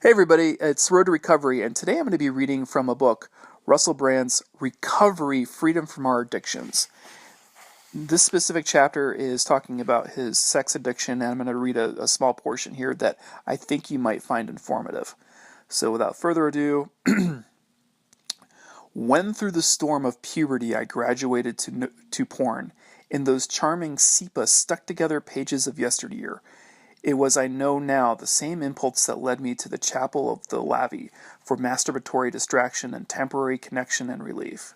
Hey everybody, it's Road to Recovery, and today I'm going to be reading from a book, Russell Brand's Recovery, Freedom from Our Addictions. This specific chapter is talking about his sex addiction, and I'm going to read a small portion here that I think you might find informative. So without further ado, when through the storm of puberty I graduated to porn, in those charming sepia stuck-together pages of yesteryear, it was, I know now, the same impulse that led me to the chapel of the Lavy for masturbatory distraction and temporary connection and relief.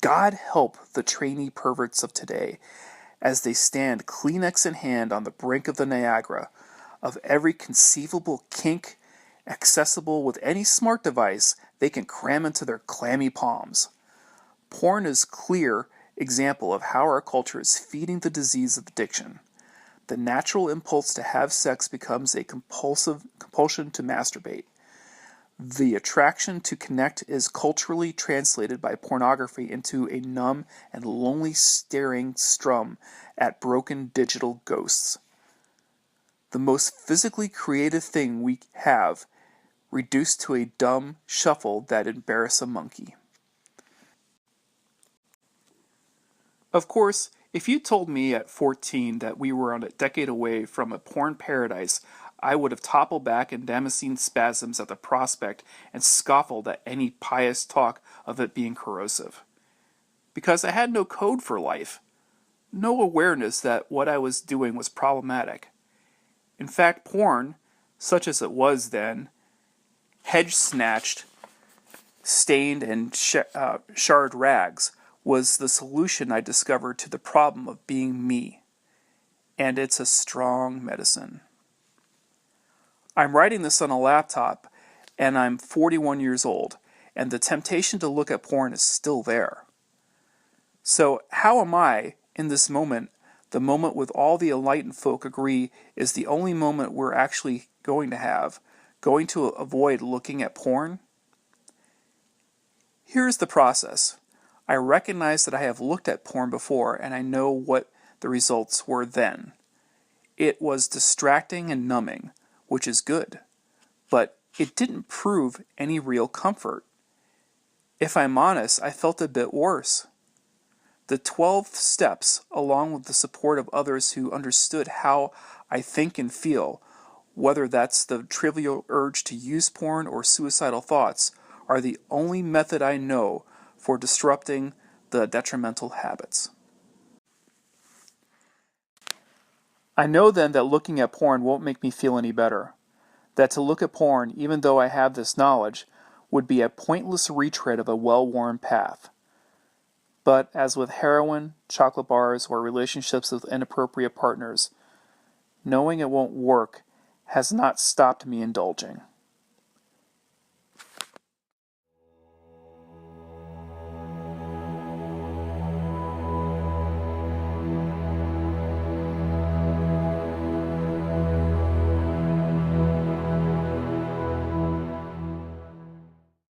God help the trainee perverts of today as they stand Kleenex in hand on the brink of the Niagara of every conceivable kink accessible with any smart device they can cram into their clammy palms. Porn is a clear example of how our culture is feeding the disease of addiction. The natural impulse to have sex becomes a compulsion to masturbate. The attraction to connect is culturally translated by pornography into a numb and lonely staring strum at broken digital ghosts. The most physically creative thing we have, reduced to a dumb shuffle that embarrass a monkey. Of course, if you told me at 14 that we were on a decade away from a porn paradise, I would have toppled back in Damascene spasms at the prospect and scoffed at any pious talk of it being corrosive. Because I had no code for life, no awareness that what I was doing was problematic. In fact, porn, such as it was then, hedge-snatched, stained and shard rags, was the solution I discovered to the problem of being me. And it's a strong medicine. I'm writing this on a laptop, and I'm 41 years old, and the temptation to look at porn is still there. So how am I, in this moment, the moment with all the enlightened folk agree is the only moment we're actually going to avoid looking at porn? Here's the process. I recognize that I have looked at porn before, and I know what the results were then. It was distracting and numbing, which is good, but it didn't prove any real comfort. If I'm honest, I felt a bit worse. The 12 steps, along with the support of others who understood how I think and feel, whether that's the trivial urge to use porn or suicidal thoughts, are the only method I know for disrupting the detrimental habits. I know then that looking at porn won't make me feel any better. That to look at porn, even though I have this knowledge, would be a pointless retread of a well-worn path. But as with heroin, chocolate bars, or relationships with inappropriate partners, knowing it won't work has not stopped me indulging.